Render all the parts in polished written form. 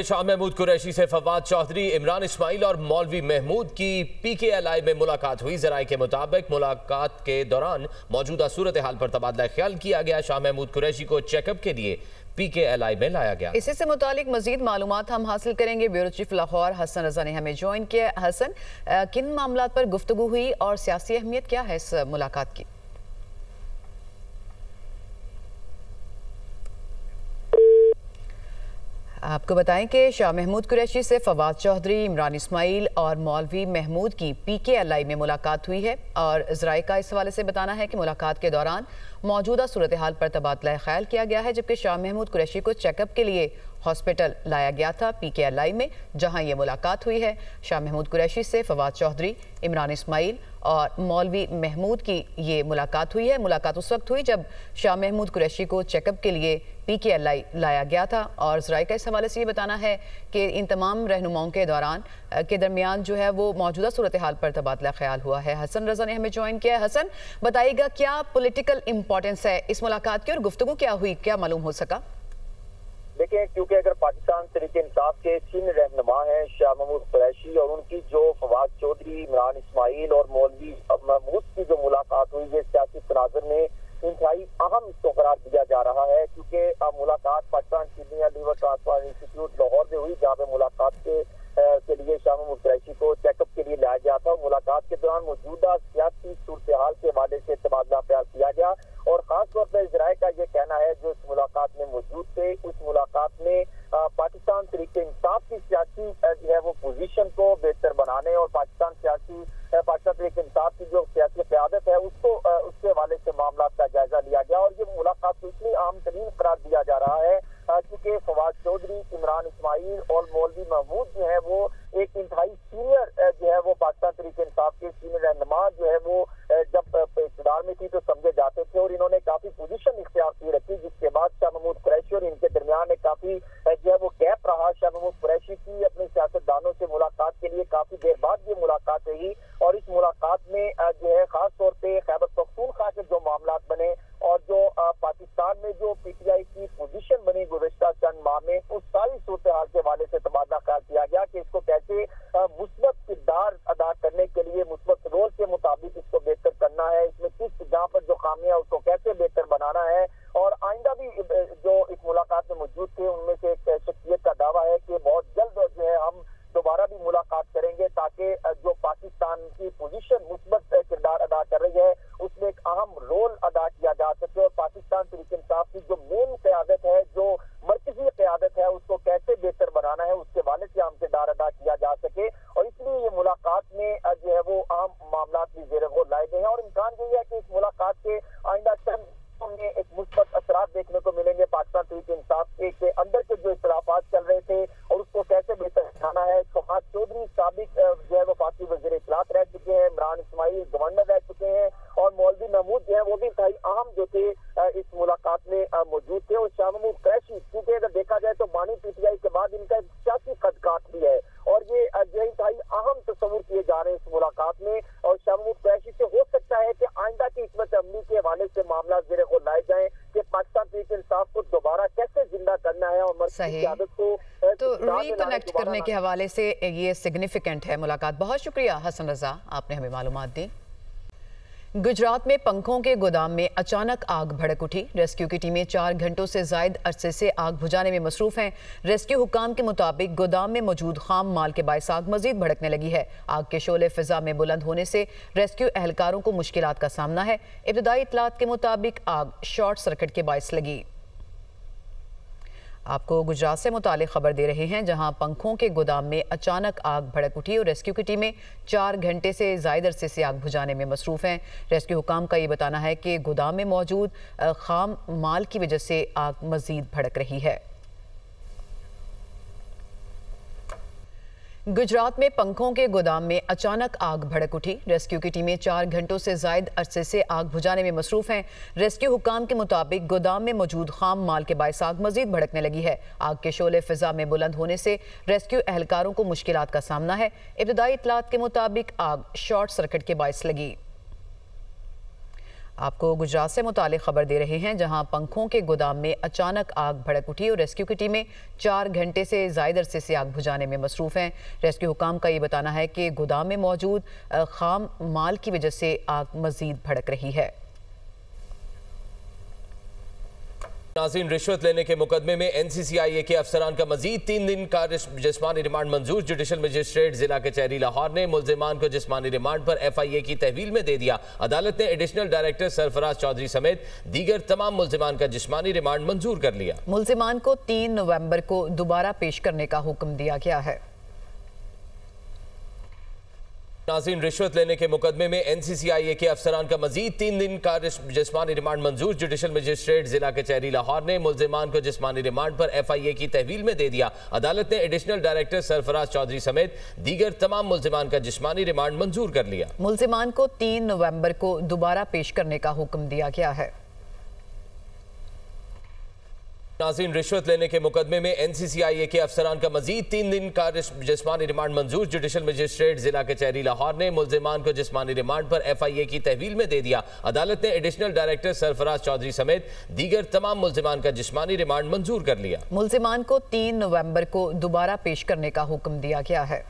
شاہ محمود قریشی سے فواد چودھری، عمران اسماعیل اور مولوی محمود کی پی کے ایل آئی میں ملاقات ہوئی۔ ذرائع کے مطابق ملاقات کے دوران موجودہ صورتحال پر تبادلہ خیال کیا گیا۔ شاہ محمود قریشی کو چیک اپ کے لیے پی کے ایل آئی میں لایا گیا۔ اسی سے متعلق مزید معلومات ہم حاصل کریں گے۔ بیورو چیف لاہور حسن رضا نے ہمیں جوائن کیا۔ حسن، کن معاملات پر گفتگو ہوئی اور سیاسی اہمیت کیا ہے اس ملاقات کی؟ آپ کو بتائیں کہ شاہ محمود قریشی سے فواد چودھری، عمران اسماعیل اور مولوی محمود کی پی کے ایل آئی میں ملاقات ہوئی ہے، اور ذرائع کا اس حوالے سے بتانا ہے کہ ملاقات کے دوران موجودہ صورتحال پر تبادلہ خیال کیا گیا ہے، جبکہ شاہ محمود قریشی کو چیک اپ کے لیے ہاسپٹل لایا گیا تھا پی کے ایل آئی میں، جہاں یہ ملاقات ہوئی ہے۔ شاہ محمود قریشی سے فواد چودھری، عمران اسماعیل اور مولوی محمود کی یہ ملاقات ہوئی ہے۔ ملاقات اس وقت ہوئی جب شاہ محمود قریشی کو چیک اپ کے لیے پی کے ایل آئی لایا گیا تھا، اور ذرائع کا اس حوالے سے یہ بتانا ہے کہ ان تمام رہنماؤں کے درمیان جو ہے وہ موجودہ صورتحال پر تبادلہ خیال ہوا ہے۔ حسن رضا نے ہمیں جوائن کیا ہے۔ حسن، بتائیے گا کیا پولیٹیکل امپورٹنس ہے اس ملاقات کی، اور گفتگو کیا ہوئی، کیا معلوم ہو سکا؟ دیکھیں، کیونکہ اگر پاکستان تحریک انصاف کے سینئر رہنما ہیں شاہ محمود قریشی، اور ان کی جو فواد چودھری، عمران اسماعیل اور مولوی محمود کی جو ملاقات ہوئی، یہ سیاسی تناظر میں انتہائی اہم اس کو قرار دیا جا رہا ہے، کیونکہ ملاقات Pakistan kidney and liver transplant institute Lahore میں ہوئی، جہاں پہ ملاقات کے لیے شاہ محمود قریشی کو چیک اپ کے لیے لایا گیا تھا۔ ملاقات کے دوران موجودہ سیاسی صورتحال کے حوالے سے تبادلہ خیال کیا گیا، اور خاص طور پر ذرائع کا یہ کہنا ہے جو اس ملاقات میں موجود تھے، اس ملاقات میں پاکستان تحریک انصاف کی سیاسی جو ہے وہ پوزیشن کو بہتر بنانے اور پاکستان تحریک انصاف کی جو سیاسی قیادت ہے اس کے حوالے سے معاملات کا جائزہ لیا گیا، اور یہ ملاقات کو اتنی اہم ترین قرار دیا جا رہا ہے کیونکہ فواد چودھری، عمران اسماعیل اور مولوی محمود جو ہے وہ ایک انتہائی سینئر جو ہے وہ پاکستان تحریک انصاف کے سینئر رہنما جو ہے وہ جب اقتدار میں تھی تو سمجھے جاتے تھے، اور انہوں نے کافی پوزیشن اختیار کی رکھی، جس کے بعد شاہ محمود قریشی اور ان کے درمیان ایک کافی جو ہے وہ گیپ رہا۔ شاہ محمود قریشی کی اپنے سیاستدانوں سے ملاقات کے لیے کافی دیر بعد یہ ملاقات رہی، اور اس ملاقات میں جو ہے خاص طور پہ خیبر پختونخوا کے جو معاملات بنے اور جو پاکستان میں جو پی ٹی آئی کی پوزیشن بنی گزشتہ چند ماہ میں، اس ساری صورتحال کے حوالے سے تبادلہ خیال کیا گیا کہ اس کو کیسے مثبت کردار ادا کرنے کے لیے مثبت رول کے مطابق اس کو بہتر کرنا ہے، اس میں کس جہاں پر جو خامیاں اس کو کیسے بہتر بنانا ہے، اور آئندہ بھی جو اس ملاقات میں موجود تھے ان میں سے ایک شخصیت کا دعویٰ ہے کہ بہت جلد جو ہے ہم دوبارہ بھی ملاقات کریں گے، تاکہ جو پاکستان کی پوزیشن مثبت کردار ادا کر رہی ہے اس میں ایک اہم رول ادا کیا جا سکے، اور پاکستان تحریک انصاف کی جو مین قیادت ہے، جو مرکزی قیادت ہے، اس کو کیسے بہتر بنانا ہے، اس کے حوالے سے اہم کردار ادا کیا جا سکے، اور اس لیے یہ ملاقات میں جو ہے وہ اہم معاملات بھی زیر غور لائے گئے ہیں، اور امکان یہ ہے کہ اس ملاقات کے آئندہ چند میں ایک مثبت اثرات دیکھنے کو ملیں گے پاکستان تحریک انصاف کے اندر کے جو اختلافات چل رہے تھے اور اس کو کیسے بہتر بنانا ہے۔ فواد چودھری سابق جو ہے وہ پارٹی وزیر اطلاعات رہ چکے ہیں، عمران اسماعیل گورنر رہ چکے ہیں، اور مولوی محمود جو ہے وہ بھی انتہائی اہم جو تھے اس ملاقات میں موجود تھے، اور شاہ محمود قریشی کیونکہ اگر دیکھا جائے تو بانی پی ٹی آئی کے بعد ان کا ایک سیاسی خدکات بھی ہے، اور یہ جو انتہائی اہم تصور کیے جا رہے ہیں اس ملاقات میں، اور شاہ محمود قریشی سے ہو سکتا ہے کہ آئندہ کی حکمت عملی کے حوالے سے معاملات زیر غور لائے جائیں کہ پاکستان تحریک انصاف کو دوبارہ کیسے زندہ کرنا ہے، اور مرکزی قیادت کو تو ری کنیکٹ کرنے کے حوالے سے یہ سگنیفیکنٹ ہے ملاقات۔ بہت شکریہ حسن رضا، آپ نے ہمیں معلومات دی۔ گجرات میں پنکھوں کے گودام میں اچانک آگ بھڑک اٹھی۔ ریسکیو کی ٹیمیں 4 گھنٹوں سے زائد عرصے سے آگ بجھانے میں مصروف ہیں۔ ریسکیو حکام کے مطابق گودام میں موجود خام مال کے باعث آگ مزید بھڑکنے لگی ہے۔ آگ کے شعلے فضا میں بلند ہونے سے ریسکیو اہلکاروں کو مشکلات کا سامنا ہے۔ ابتدائی اطلاعات کے مطابق آگ شارٹ سرکٹ کے باعث لگی۔ آپ کو گجرات سے متعلق خبر دے رہے ہیں، جہاں پنکھوں کے گودام میں اچانک آگ بھڑک اٹھی اور ریسکیو کی ٹیمیں 4 گھنٹے سے زائد عرصے سے آگ بجھانے میں مصروف ہیں۔ ریسکیو حکام کا یہ بتانا ہے کہ گودام میں موجود خام مال کی وجہ سے آگ مزید بھڑک رہی ہے۔ گجرات میں پنکھوں کے گودام میں اچانک آگ بھڑک اٹھی۔ ریسکیو کی ٹیمیں 4 گھنٹوں سے زائد عرصے سے آگ بجھانے میں مصروف ہیں۔ ریسکیو حکام کے مطابق گودام میں موجود خام مال کے باعث آگ مزید بھڑکنے لگی ہے۔ آگ کے شعلے فضا میں بلند ہونے سے ریسکیو اہلکاروں کو مشکلات کا سامنا ہے۔ ابتدائی اطلاعات کے مطابق آگ شارٹ سرکٹ کے باعث لگی۔ آپ کو گجرات سے متعلق خبر دے رہے ہیں، جہاں پنکھوں کے گودام میں اچانک آگ بھڑک اٹھی اور ریسکیو کی ٹیمیں 4 گھنٹے سے زائد عرصے سے آگ بجھانے میں مصروف ہیں۔ ریسکیو حکام کا یہ بتانا ہے کہ گودام میں موجود خام مال کی وجہ سے آگ مزید بھڑک رہی ہے۔ ناظرین، رشوت لینے کے مقدمے میں این سی سی آئی اے کے افسران کا مزید 3 دن کا جسمانی ریمانڈ منظور۔ جوڈیشل مجسٹریٹ ضلع کچہری لاہور نے ملزمان کو جسمانی ریمانڈ پر ایف آئی اے کی تحویل میں دے دیا۔ عدالت نے ایڈیشنل ڈائریکٹر سرفراز چودھری سمیت دیگر تمام ملزمان کا جسمانی ریمانڈ منظور کر لیا۔ ملزمان کو 3 نومبر کو دوبارہ پیش کرنے کا حکم دیا گیا ہے۔ ناظرین، رشوت لینے کے مقدمے میں این سی سی آئی اے کے افسران کا مزید 3 دن کا جسمانی ریمانڈ منظور۔ جوڈیشل مجسٹریٹ ضلع کچہری لاہور نے ملزمان کو جسمانی ریمانڈ پر ایف آئی اے کی تحویل میں دے دیا۔ عدالت نے ایڈیشنل ڈائریکٹر سرفراز چودھری سمیت دیگر تمام ملزمان کا جسمانی ریمانڈ منظور کر لیا۔ ملزمان کو 3 نومبر کو دوبارہ پیش کرنے کا حکم دیا گیا ہے۔ ناظرین، رشوت لینے کے مقدمے میں این سی سی آئی اے کے افسران کا مزید 3 دن کا جسمانی ریمانڈ منظور۔ جوڈیشل مجسٹریٹ ضلع کچہری لاہور نے ملزمان کو جسمانی ریمانڈ پر ایف آئی اے کی تحویل میں دے دیا۔ عدالت نے ایڈیشنل ڈائریکٹر سرفراز چودھری سمیت دیگر تمام ملزمان کا جسمانی ریمانڈ منظور کر لیا۔ ملزمان کو 3 نومبر کو دوبارہ پیش کرنے کا حکم دیا گیا ہے۔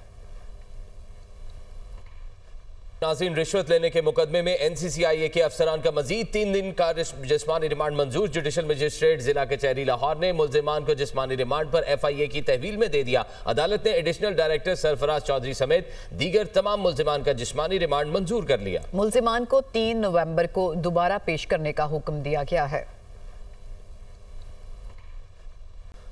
ناظرین، رشوت لینے کے مقدمے میں این سی سی آئی اے کے افسران کا مزید 3 دن کا جسمانی ریمانڈ منظور۔ جوڈیشل مجسٹریٹ ضلع کچہری لاہور نے ملزمان کو جسمانی ریمانڈ پر ایف آئی اے کی تحویل میں دے دیا۔ عدالت نے ایڈیشنل ڈائریکٹر سرفراز چودھری سمیت دیگر تمام ملزمان کا جسمانی ریمانڈ منظور کر لیا۔ ملزمان کو 3 نومبر کو دوبارہ پیش کرنے کا حکم دیا گیا ہے۔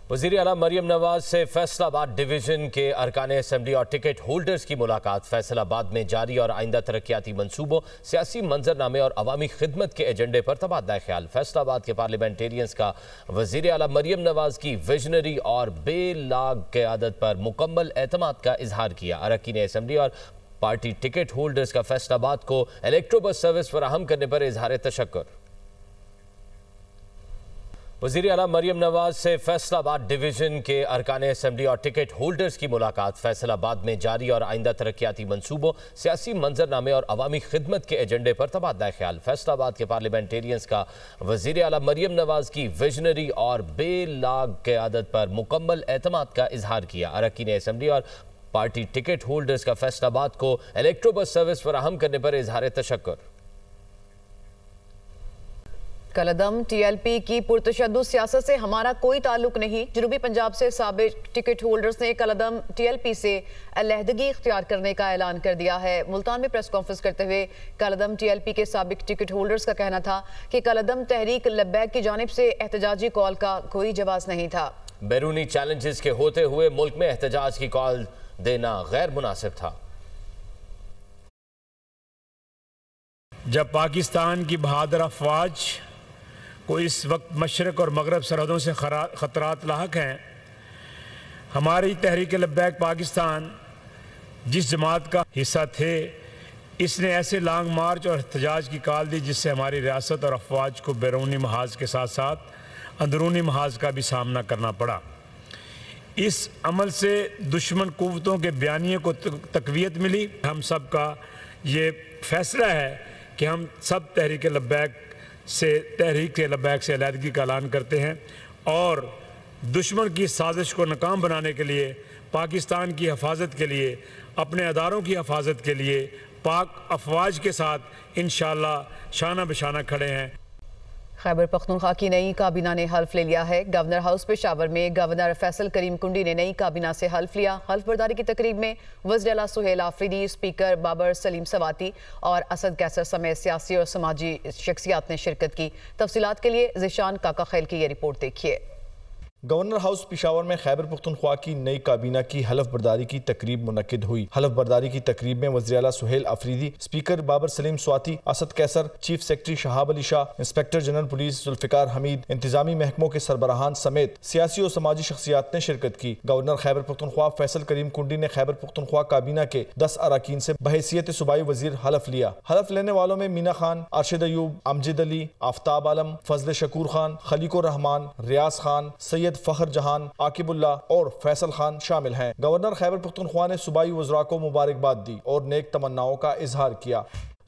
وزیر اعلیٰ مریم نواز سے فیصل آباد ڈویژن کے ارکان اسمبلی اور ٹکٹ ہولڈرز کی ملاقات۔ فیصل آباد میں جاری اور آئندہ ترقیاتی منصوبوں، سیاسی منظرنامے اور عوامی خدمت کے ایجنڈے پر تبادلہ خیال۔ فیصل آباد کے پارلیمنٹیرینز کا وزیر اعلیٰ مریم نواز کی ویژنری اور بے لاگ قیادت پر مکمل اعتماد کا اظہار کیا۔ اراکین اسمبلی اور پارٹی ٹکٹ ہولڈرز کا فیصل آباد کو الیکٹرو بس سروس فراہم کرنے پر اظہار تشکر۔ وزیر اعلیٰ مریم نواز سے فیصل آباد ڈویژن کے ارکان اسمبلی اور ٹکٹ ہولڈرز کی ملاقات۔ فیصل آباد میں جاری اور آئندہ ترقیاتی منصوبوں، سیاسی منظرنامے اور عوامی خدمت کے ایجنڈے پر تبادلہ خیال۔ فیصل آباد کے پارلیمنٹیرینز کا وزیر اعلیٰ مریم نواز کی ویژنری اور بے لاگ قیادت پر مکمل اعتماد کا اظہار کیا۔ اراکین اسمبلی اور پارٹی ٹکٹ ہولڈرز کا فیصل آباد کو الیکٹرو بس سروس فراہم کرنے پر اظہار تشکر۔ کالعدم ٹی ایل پی کی پرتشدد سیاست سے ہمارا کوئی تعلق نہیں۔ جنوبی پنجاب سے سابق ٹکٹ ہولڈرز نے کالعدم ٹی ایل پی سے علیحدگی اختیار کرنے کا اعلان کر دیا ہے۔ ملتان میں پریس کانفرنس کرتے ہوئے کالعدم ٹی ایل پی کے سابق ٹکٹ ہولڈرز کا کہنا تھا کہ کالعدم تحریک لبیک کی جانب سے احتجاجی کال کا کوئی جواز نہیں تھا۔ بیرونی چیلنجز کے ہوتے ہوئے ملک میں احتجاج کی کال دینا غیر مناسب تھا۔ جب پاکستان کی بہادر افواج کو اس وقت مشرق اور مغرب سرحدوں سے خطرات لاحق ہیں، ہماری تحریک لبیک پاکستان جس جماعت کا حصہ تھے، اس نے ایسے لانگ مارچ اور احتجاج کی کال دی جس سے ہماری ریاست اور افواج کو بیرونی محاذ کے ساتھ ساتھ اندرونی محاذ کا بھی سامنا کرنا پڑا۔ اس عمل سے دشمن قوتوں کے بیانیے کو تقویت ملی۔ ہم سب کا یہ فیصلہ ہے کہ ہم سب تحریک لبیک سے علیحدگی کا اعلان کرتے ہیں اور دشمن کی سازش کو ناکام بنانے کے لیے، پاکستان کی حفاظت کے لیے، اپنے اداروں کی حفاظت کے لیے پاک افواج کے ساتھ انشاءاللہ شانہ بشانہ کھڑے ہیں۔ خیبر پختونخوا کی نئی کابینہ نے حلف لے لیا ہے۔ گورنر ہاؤس پشاور میں گورنر فیصل کریم کنڈی نے نئی کابینہ سے حلف لیا۔ حلف برداری کی تقریب میں وزیر اعلیٰ سہیل آفریدی، اسپیکر بابر سلیم سواتی اور اسد کیسر سمیت سیاسی اور سماجی شخصیات نے شرکت کی۔ تفصیلات کے لیے ذیشان کاکا خیل کی یہ رپورٹ دیکھیے۔ گورنر ہاؤس پشاور میں خیبر پختونخوا کی نئی کابینہ کی حلف برداری کی تقریب منعقد ہوئی۔ حلف برداری کی تقریب میں وزیر اعلیٰ سہیل آفریدی، اسپیکر بابر سلیم سواتی، اسد کیسر، چیف سیکرٹری شہاب Ali Shah, inspector general police Zulfiqar حمید، انتظامی محکموں کے سربراہان سمیت سیاسی اور سماجی شخصیات نے شرکت کی۔ گورنر خیبر پختونخوا فیصل کریم کنڈی نے خیبر پختونخوا کابینہ کے 10 اراکین سے بحیثیت صوبائی وزیر حلف لیا۔ حلف لینے والوں میں مینا خان، ارشد ایوب، امجد علی، آفتاب عالم، فضل شکور خان، خلیق الرحمان، ریاض خان، سید فخر جہان، عاقب اللہ اور فیصل خان شامل ہیں۔ گورنر خیبر پختونخوا نے صوبائی وزراء کو مبارکباد دی اور نیک تمناؤں کا اظہار کیا۔